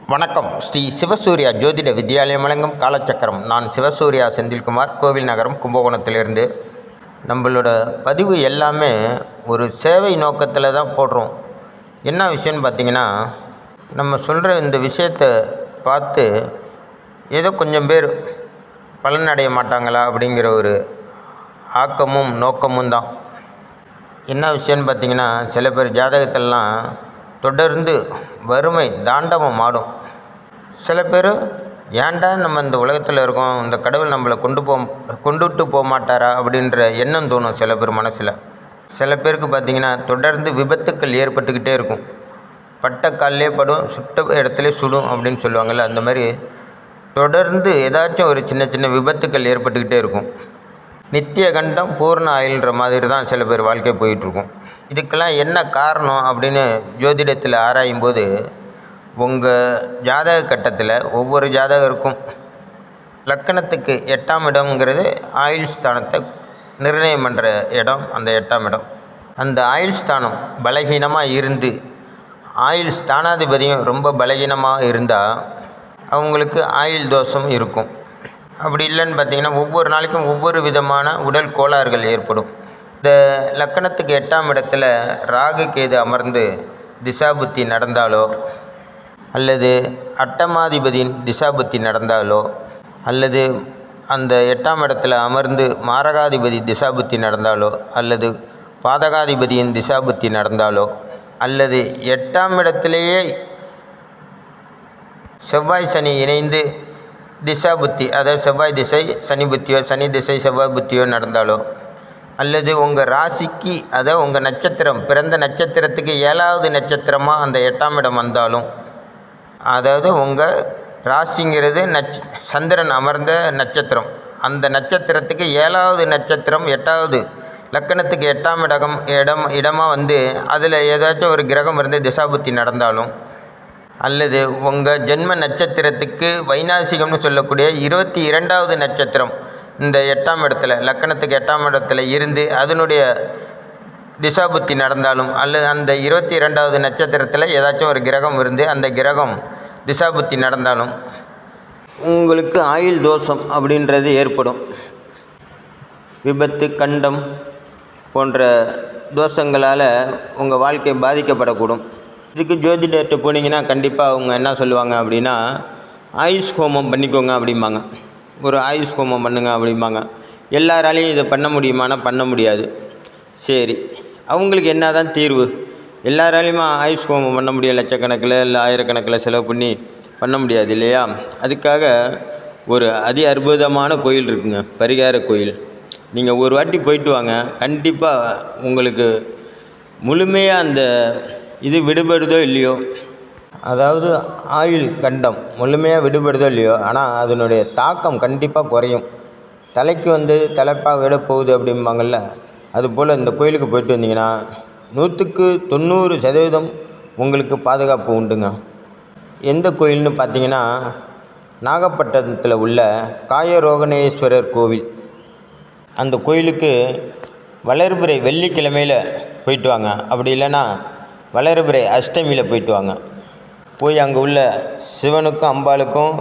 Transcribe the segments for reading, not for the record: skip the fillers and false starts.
வணக்கம். ஸ்ரீ சிவசூர்யா ஜோதிட வித்யாலயம் வழங்கும் காலச்சக்கரம். நான் சிவசூர்யா செந்தில்குமார், கோவில் நகரம், கும்பகோணத்திலிருந்து. நம்மளோட பதிவு எல்லாமே ஒரு சேவை நோக்கத்தில் தான் போடுறோம். என்ன விஷயம்னு பார்த்திங்கன்னா, நம்ம சொல்கிற இந்த விஷயத்தை பார்த்து ஏதோ கொஞ்சம் பேர் பலனடைய மாட்டாங்களா அப்படிங்கிற ஒரு ஆக்கமும் நோக்கமும் தான். என்ன விஷயம்னு பார்த்திங்கன்னா, சில பேர் ஜாதகத்திலலாம் தொடர்ந்து வறுமை தாண்டவம் ஆடும். சில பேர் ஏன்டா நம்ம இந்த உலகத்தில் இருக்கோம், இந்த கடவுள் நம்மளை கொண்டுட்டு போக மாட்டாரா அப்படின்ற எண்ணம் தோணும் சில பேர் மனசில். சில பேருக்கு பார்த்திங்கன்னா தொடர்ந்து விபத்துக்கள் ஏற்பட்டுக்கிட்டே இருக்கும். பட்ட காலிலே படும், சுட்ட இடத்துல சுடும் அப்படின்னு சொல்லுவாங்கள்ல, அந்த மாதிரி தொடர்ந்து ஏதாச்சும் ஒரு சின்ன சின்ன விபத்துக்கள் ஏற்பட்டுக்கிட்டே இருக்கும். நித்திய கண்டம் பூர்ண ஆயுள்ன்ற மாதிரி தான் சில பேர் வாழ்க்கை போயிட்டுருக்கும். இதுக்கெல்லாம் என்ன காரணம் அப்படின்னு ஜோதிடத்தில் ஆராயும் போது, உங்கள் ஜாதக கட்டத்தில் ஒவ்வொரு ஜாதகருக்கும் லக்கணத்துக்கு 8ஆம் இடம்ங்கிறது ஆயுள் ஸ்தானத்தை நிர்ணயம் பண்ணுற இடம். அந்த 8ஆம் இடம், அந்த ஆயுள் ஸ்தானம் பலகீனமாக இருந்து, ஆயுள் ஸ்தானாதிபதியும் ரொம்ப பலகீனமாக இருந்தால் அவங்களுக்கு ஆயுள் தோஷம் இருக்கும். அப்படி இல்லைன்னு பார்த்திங்கன்னா, ஒவ்வொரு நாளைக்கும் ஒவ்வொரு விதமான உடல் கோளாறுகள் ஏற்படும். இந்த லக்கணத்துக்கு 8ஆம் இடத்துல ராகு கேது அமர்ந்து திசாபுத்தி நடந்தாலோ, அல்லது அட்டமாதிபதியின் திசாபுத்தி நடந்தாலோ, அல்லது அந்த 8ஆம் இடத்துல அமர்ந்து மாரகாதிபதி திசாபுத்தி நடந்தாலோ, அல்லது பாதகாதிபதியின் திசாபுத்தி நடந்தாலோ, அல்லது 8ஆம் இடத்திலேயே செவ்வாய் சனி இணைந்து திசாபுத்தி, அதாவது செவ்வாய் திசை சனி புத்தியோ, சனி திசை செவ்வாய் புத்தியோ நடந்தாலோ, அல்லது உங்கள் ராசிக்கு, அதாவது உங்கள் நட்சத்திரம் பிறந்த நட்சத்திரத்துக்கு 7வது நட்சத்திரமாக அந்த 8ஆம் இடம் வந்தாலும், அதாவது உங்கள் ராசிங்கிறது சந்திரன் அமர்ந்த நட்சத்திரம், அந்த நட்சத்திரத்துக்கு 7வது நட்சத்திரம் 8வது லக்கணத்துக்கு 8ஆம் இடமாக வந்து அதில் ஏதாச்சும் ஒரு கிரகம் இருந்து திசாபுத்தி நடந்தாலும், அல்லது உங்கள் ஜென்ம நட்சத்திரத்துக்கு வைநாசிகம்னு சொல்லக்கூடிய 22வது நட்சத்திரம் இந்த 8ஆம் இடத்துல லக்கணத்துக்கு 8ஆம் இடத்துல இருந்து அதனுடைய திசாபுத்தி நடந்தாலும், அல்லது அந்த 22வது நட்சத்திரத்தில் ஏதாச்சும் ஒரு கிரகம் இருந்து அந்த கிரகம் திசாபுத்தி நடந்தாலும் உங்களுக்கு ஆயுள் தோஷம் அப்படின்றது ஏற்படும். விபத்து, கண்டம் போன்ற தோஷங்களால் உங்கள் வாழ்க்கை பாதிக்கப்படக்கூடும். இதுக்கு ஜோதிடர்கிட்ட போனீங்கன்னா கண்டிப்பாக அவங்க என்ன சொல்லுவாங்க அப்படின்னா, ஆயுஷ் ஹோமம் பண்ணிக்கோங்க அப்படிம்பாங்க. ஒரு ஆயுஷ் ஹோமம் பண்ணுங்க அப்படிம்பாங்க. எல்லாராலையும் இதை பண்ண முடியுமானா பண்ண முடியாது. சரி, அவங்களுக்கு என்ன தான் தீர்வு? எல்லாராலையுமா ஆயுஷ் ஹோமம் பண்ண முடியும்? லட்சக்கணக்கில் இல்லை ஆயிரக்கணக்கில் செலவு பண்ணி பண்ண முடியாது இல்லையா? அதுக்காக ஒரு அதி அற்புதமான கோயில் இருக்குங்க, பரிகார கோயில். நீங்கள் ஒரு வாட்டி போயிட்டு வாங்க, கண்டிப்பாக உங்களுக்கு முழுமையாக அந்த இது விடுபடுதோ இல்லையோ, அதாவது ஆயுள் கண்டம் முழுமையாக விடுபடுதோ இல்லையோ, ஆனால் அதனுடைய தாக்கம் கண்டிப்பாக குறையும். தலைக்கு வந்து தலைப்பாக விட போகுது அப்படிம்பாங்கள்ல, அதுபோல் இந்த கோயிலுக்கு போயிட்டு வந்தீங்கன்னா 100க்கு 90% உங்களுக்கு பாதுகாப்பு உண்டுங்க. எந்த கோயில்னு பார்த்தீங்கன்னா, நாகப்பட்டினத்தில் உள்ள காயரோகணேஸ்வரர் கோவில். அந்த கோயிலுக்கு வளர்பிறை வெள்ளிக்கிழமையில் போயிட்டு வாங்க, அப்படி இல்லைன்னா வளர்பிறை அஷ்டமியில் போயிட்டு வாங்க. போய் அங்கே உள்ள சிவனுக்கும் அம்பாளுக்கும்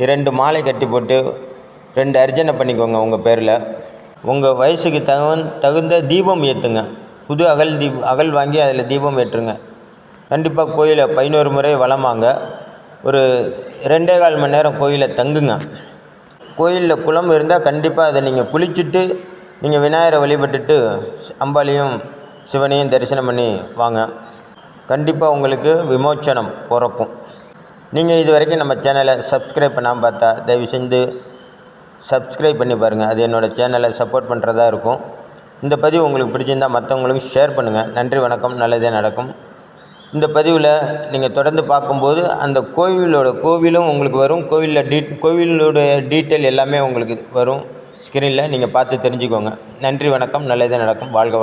2 மாலை கட்டி போட்டு 2 அர்ச்சனை பண்ணிக்கோங்க உங்கள் பேரில். உங்கள் வயசுக்கு தகுந்த தீபம் ஏற்றுங்க. புது அகல் வாங்கி அதில் தீபம் ஏற்றுங்க. கண்டிப்பாக கோயிலை 11 முறை வலமாங்க. ஒரு 2.25 மணி நேரம் கோயிலை தங்குங்க. கோயிலில் குளம் இருந்தால் கண்டிப்பாக அதை நீங்கள் குளிச்சுட்டு நீங்கள் விநாயகரை வழிபட்டுட்டு அம்பாளையும் சிவனையும் தரிசனம் பண்ணி வாங்க. கண்டிப்பாக உங்களுக்கு விமோச்சனம் பிறக்கும். நீங்கள் இது வரைக்கும் நம்ம சேனலை சப்ஸ்கிரைப் பண்ணாமல் பார்த்தா தயவு செஞ்சு சப்ஸ்கிரைப் பண்ணி பாருங்கள். அது என்னோடய சேனலை சப்போர்ட் பண்ணுறதா இருக்கும். இந்த பதிவு உங்களுக்கு பிடிச்சிருந்தால் மற்றவங்களுக்கு ஷேர் பண்ணுங்கள். நன்றி, வணக்கம். நல்லதே நடக்கும். இந்த பதிவில் நீங்கள் தொடர்ந்து பார்க்கும்போது அந்த கோவிலும் உங்களுக்கு வரும். கோவிலுடைய டீட்டெயில் எல்லாமே உங்களுக்கு வரும் ஸ்க்ரீனில். நீங்கள் பார்த்து தெரிஞ்சுக்கோங்க. நன்றி, வணக்கம். நல்லதே நடக்கும். வாழ்க.